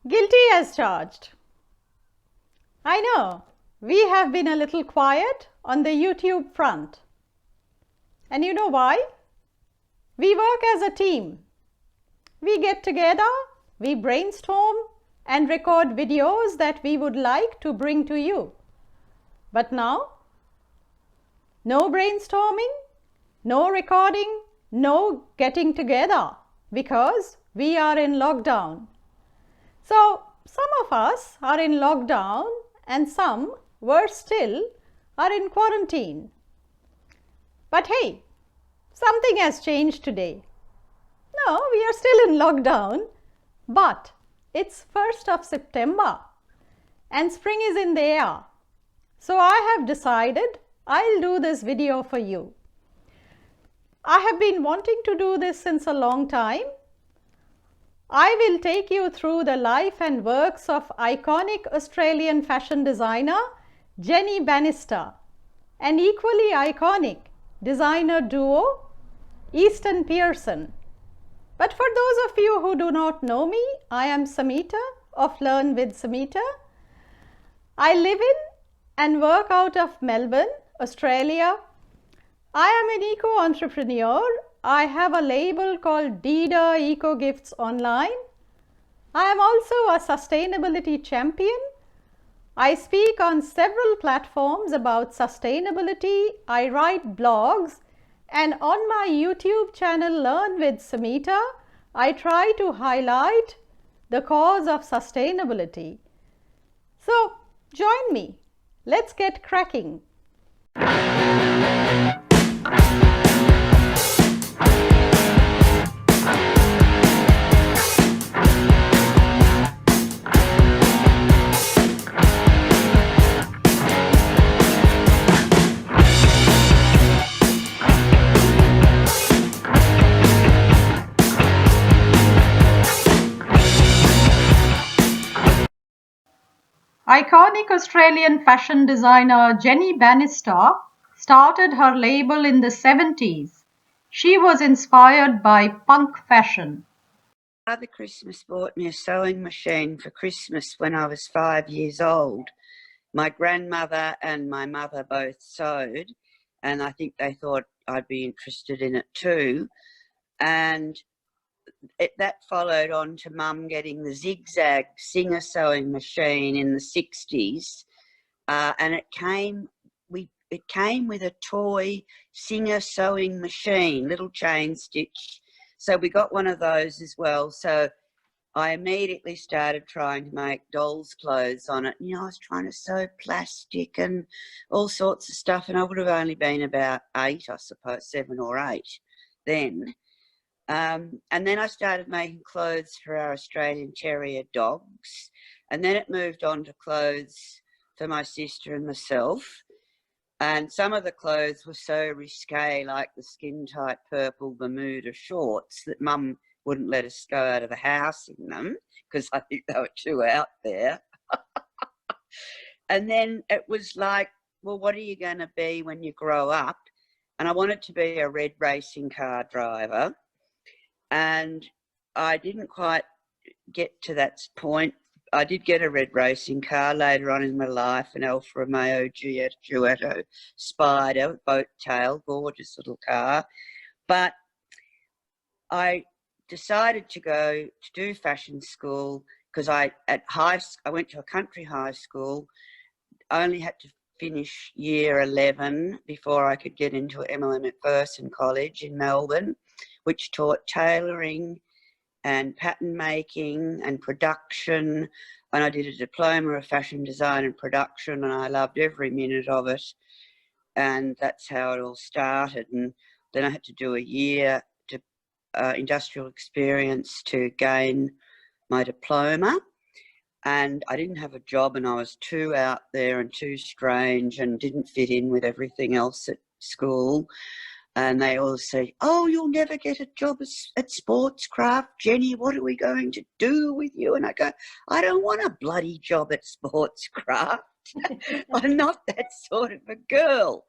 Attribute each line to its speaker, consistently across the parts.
Speaker 1: Guilty as charged. I know, we have been a little quiet on the YouTube front. And you know why? We work as a team. We get together, we brainstorm and record videos that we would like to bring to you. But now, no brainstorming, no recording, no getting together because we are in lockdown. So, some of us are in lockdown and some, worse still, are in quarantine. But hey, something has changed today. No, we are still in lockdown, but it's 1st of September and spring is in the air. So I have decided I'll do this video for you. I have been wanting to do this since a long time. I will take you through the life and works of iconic Australian fashion designer Jenny Bannister and equally iconic designer duo Easton Pearson. But for those of you who do not know me, I am Samita of LearnWithSamita. I live in and work out of Melbourne, Australia. I am an eco-entrepreneur. I have a label called AoDA Eco Gifts Online. I am also a sustainability champion. I speak on several platforms about sustainability. I write blogs, and on my YouTube channel Learn with Samita, I try to highlight the cause of sustainability. So join me. Let's get cracking. Iconic Australian fashion designer Jenny Bannister started her label in the 70s. She was inspired by punk fashion.
Speaker 2: Father Christmas bought me a sewing machine for Christmas when I was 5 years old. My grandmother and my mother both sewed, and I think they thought I'd be interested in it too. And that followed on to Mum getting the zigzag Singer sewing machine in the 60s, and it came with a toy Singer sewing machine, little chain stitch. So we got one of those as well. So I immediately started trying to make dolls' clothes on it. You know, I was trying to sew plastic and all sorts of stuff, and I would have only been about 8, I suppose, 7 or 8 then. And then I started making clothes for our Australian Terrier dogs, and then it moved on to clothes for my sister and myself. And some of the clothes were so risque, like the skin-tight purple Bermuda shorts, that Mum wouldn't let us go out of the house in them because I think they were too out there. And then it was like, well, what are you going to be when you grow up? And I wanted to be a red racing car driver. And I didn't quite get to that point. I did get a red racing car later on in my life, an Alfa Romeo Giulietto Spider, boat tail, gorgeous little car. But I decided to go to do fashion school because I went to a country high school. I only had to finish year 11 before I could get into Emily McPherson College in Melbourne, which taught tailoring and pattern making and production. And I did a diploma of fashion design and production, and I loved every minute of it. And that's how it all started. And then I had to do a year to industrial experience to gain my diploma. And I didn't have a job, and I was too out there and too strange and didn't fit in with everything else at school. And they all say, oh, you'll never get a job at Sportscraft, Jenny. What are we going to do with you? And I go, I don't want a bloody job at Sportscraft. I'm not that sort of a girl.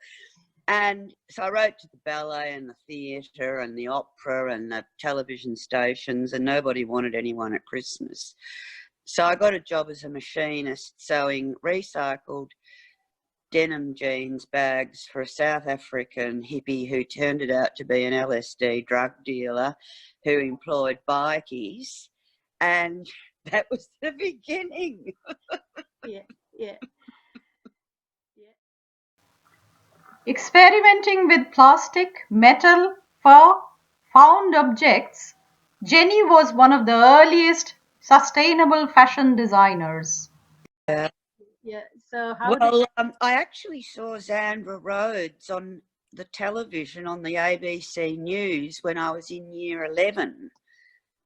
Speaker 2: And so I wrote to the ballet and the theatre and the opera and the television stations, and nobody wanted anyone at Christmas. So I got a job as a machinist sewing recycled denim jeans bags for a South African hippie who turned it out to be an LSD drug dealer who employed bikies. And that was the beginning.
Speaker 1: Yeah, yeah. Experimenting with plastic, metal, fur, found objects, Jenny was one of the earliest sustainable fashion designers.
Speaker 2: Yeah.
Speaker 1: Yeah. So
Speaker 2: I actually saw Zandra Rhodes on the television on the ABC News when I was in year 11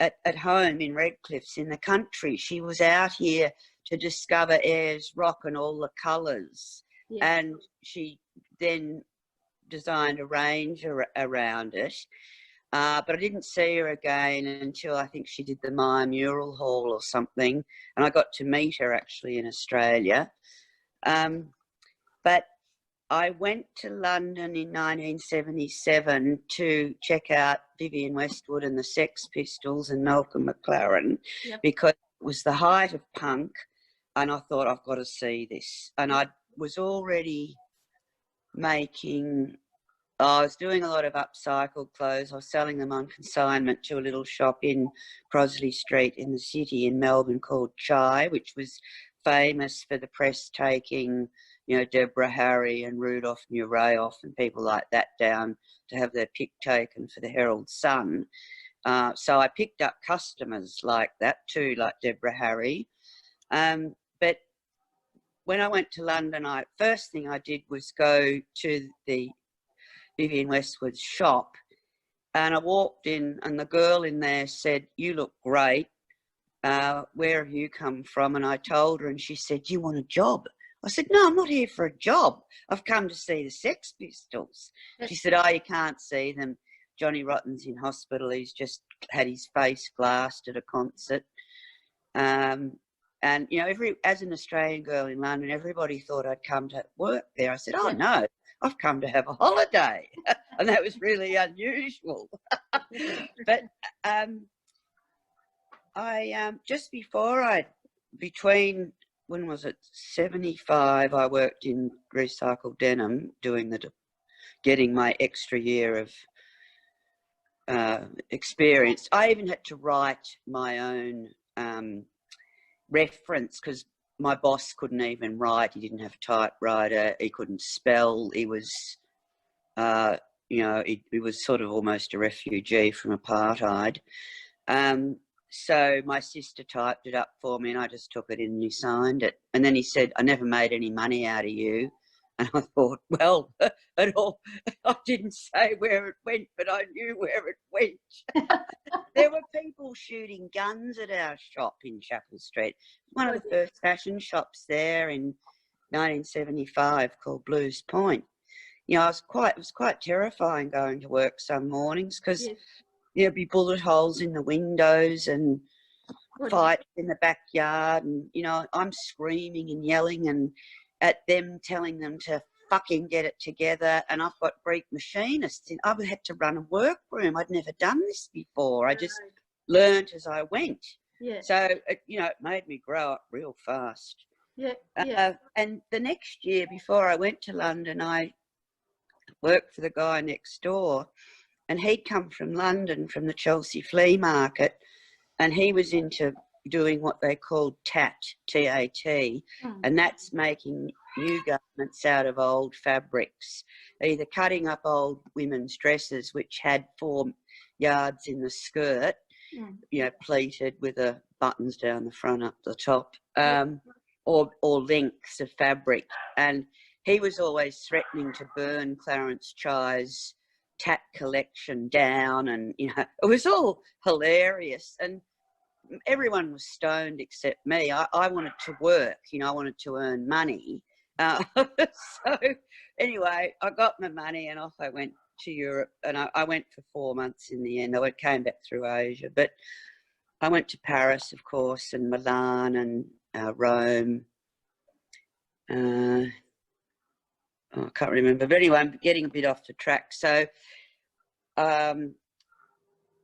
Speaker 2: at home in Redcliffs in the country. She was out here to discover Ayers Rock and all the colours.
Speaker 1: Yeah.
Speaker 2: And she then designed a range around it. But I didn't see her again until I think she did the Maya Mural Hall or something. And I got to meet her actually in Australia. But I went to London in 1977 to check out Vivienne Westwood and the Sex Pistols and Malcolm McLaren.
Speaker 1: Yep.
Speaker 2: Because it was the height of punk, and I thought, I've got to see this. And I was already I was doing a lot of upcycled clothes. I was selling them on consignment to a little shop in Crosley Street in the city in Melbourne called Chai, which was famous for the press taking, you know, Deborah Harry and Rudolph Nureyev and people like that down to have their pic taken for the Herald Sun. So I picked up customers like that too, like Deborah Harry. But when I went to London, first thing I did was go to the Vivienne Westwood's shop, and I walked in and the girl in there said, "You look great. Where have you come from?" And I told her, and she said, "Do you want a job?" I said, "No, I'm not here for a job. I've come to see the Sex Pistols." She said, "Oh, you can't see them. Johnny Rotten's in hospital. He's just had his face glassed at a concert." And, you know, as an Australian girl in London, everybody thought I'd come to work there. I said, "Oh, no, I've come to have a holiday." And that was really unusual. But just between, when was it, 75, I worked in recycled denim getting my extra year of experience. I even had to write my own reference because my boss couldn't even write. He didn't have a typewriter. He couldn't spell. He was, you know, he was sort of almost a refugee from apartheid. So my sister typed it up for me and I just took it in and he signed it. And then he said, "I never made any money out of you." And I thought, well, at all, I didn't say where it went, but I knew where it went. There were people shooting guns at our shop in Chapel Street. One of the first fashion shops there in 1975 called Blues Point. You know, it was quite terrifying going to work some mornings because there'd be bullet holes in the windows and fights in the backyard, and you know, I'm screaming and yelling and at them, telling them to fucking get it together. And I've got Greek machinists. I had to run a workroom. I'd never done this before. I just learnt as I went. Yeah. So you know, it made me grow up real fast. Yeah. And the next year, before I went to London, I worked for the guy next door, and he'd come from London from the Chelsea flea market, and he was into doing what they called TAT, T-A-T, and that's making new garments out of old fabrics, either cutting up old women's dresses which had 4 yards in the skirt, you know, pleated with the buttons down the front up the top, or lengths of fabric. And he was always threatening to burn Clarence Chai's TAT collection down, and you know, it was all hilarious. And everyone was stoned except me. I wanted to work, you know, I wanted to earn money. So anyway, I got my money and off I went to Europe, and I went for 4 months in the end. I came back through Asia, but I went to Paris, of course, and Milan and Rome. I can't remember, but anyway, I'm getting a bit off the track. So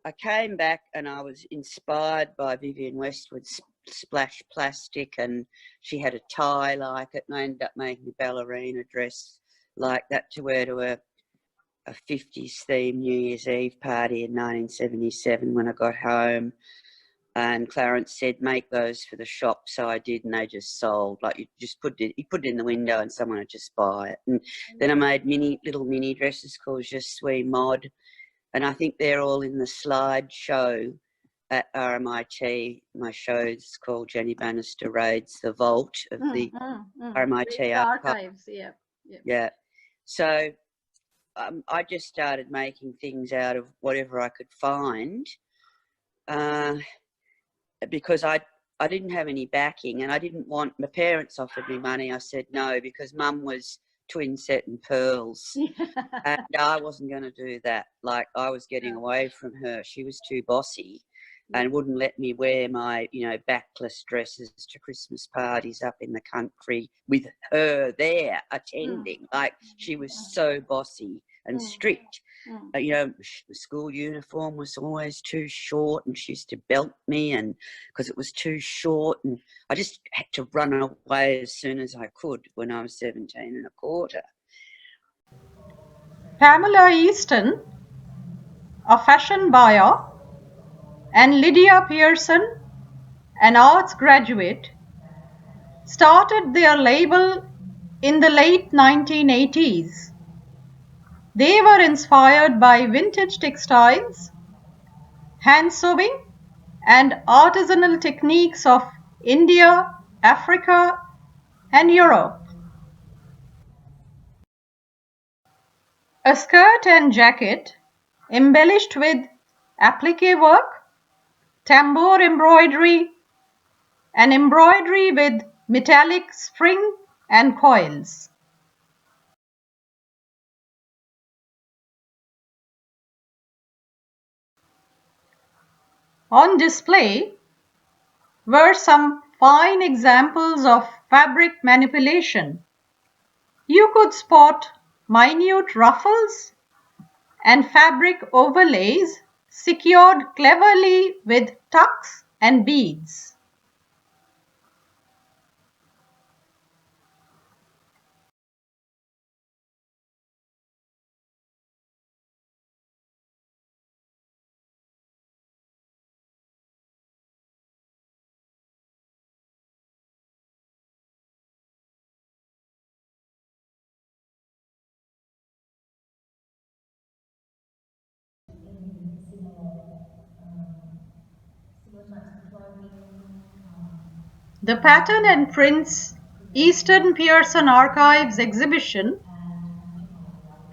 Speaker 2: I came back and I was inspired by Vivienne Westwood's splash plastic, and she had a tie like it, and I ended up making a ballerina dress like that to wear to a 50s themed New Year's Eve party in 1977 when I got home. And Clarence said, make those for the shop. So I did, and they just sold. Like, you put it in the window and someone would just buy it. And then I made little mini dresses called Je Suis Mod. And I think they're all in the slideshow at RMIT. My show's called Jenny Bannister Raids the Vault of the RMIT
Speaker 1: archives.
Speaker 2: Yeah. So I just started making things out of whatever I could find. Because I didn't have any backing, and I didn't want, my parents offered me money. I said no, because Mum was twin set and pearls, and I wasn't going to do that. Like, I was getting away from her. She was too bossy and wouldn't let me wear my, backless dresses to Christmas parties up in the country with her there attending. Like, she was so bossy and strict. The school uniform was always too short, and she used to belt me, and because it was too short, and I just had to run away as soon as I could when I was 17 and a quarter.
Speaker 1: Pamela Easton, a fashion buyer, and Lydia Pearson, an arts graduate, started their label in the late 1980s. They were inspired by vintage textiles, hand sewing, and artisanal techniques of India, Africa, and Europe. A skirt and jacket embellished with applique work, tambour embroidery, and embroidery with metallic spring and coils. On display were some fine examples of fabric manipulation. You could spot minute ruffles and fabric overlays secured cleverly with tucks and beads. The Pattern and Prints Easton Pearson Archives exhibition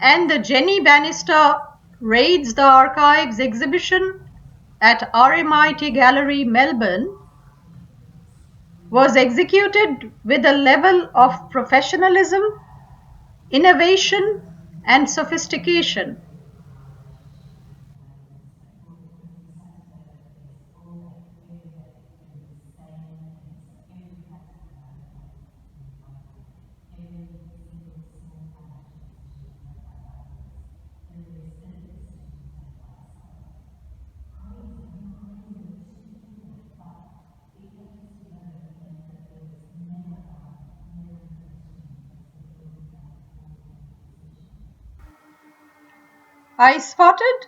Speaker 1: and the Jenny Bannister Raids the Archives exhibition at RMIT Gallery, Melbourne, was executed with a level of professionalism, innovation, and sophistication. I spotted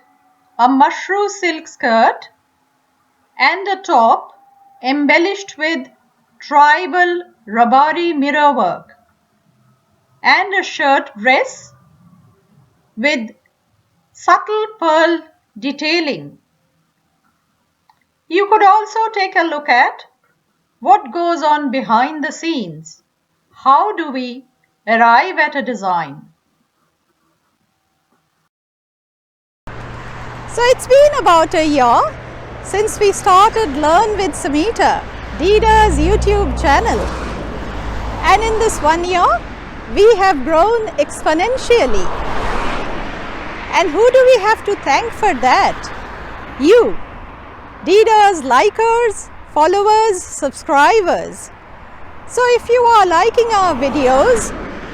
Speaker 1: a mushroom silk skirt and a top embellished with tribal Rabari mirror work, and a shirt dress with subtle pearl detailing. You could also take a look at what goes on behind the scenes. How do we arrive at a design? So it's been about a year since we started Learn with Samita, DIDA's YouTube channel. And in this 1 year, we have grown exponentially. And who do we have to thank for that? You, DIDA's likers, followers, subscribers. So if you are liking our videos,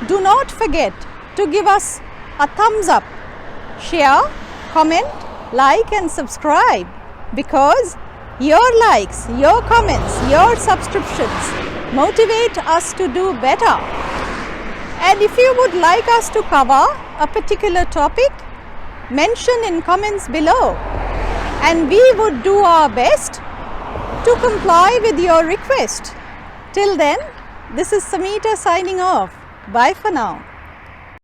Speaker 1: do not forget to give us a thumbs up, share, comment, like and subscribe, because Your likes, your comments, your subscriptions motivate us to do better. And if you would like us to cover a particular topic, mention in comments below, and we would do our best to comply with your request. Till then, this is Samita signing off. Bye for now.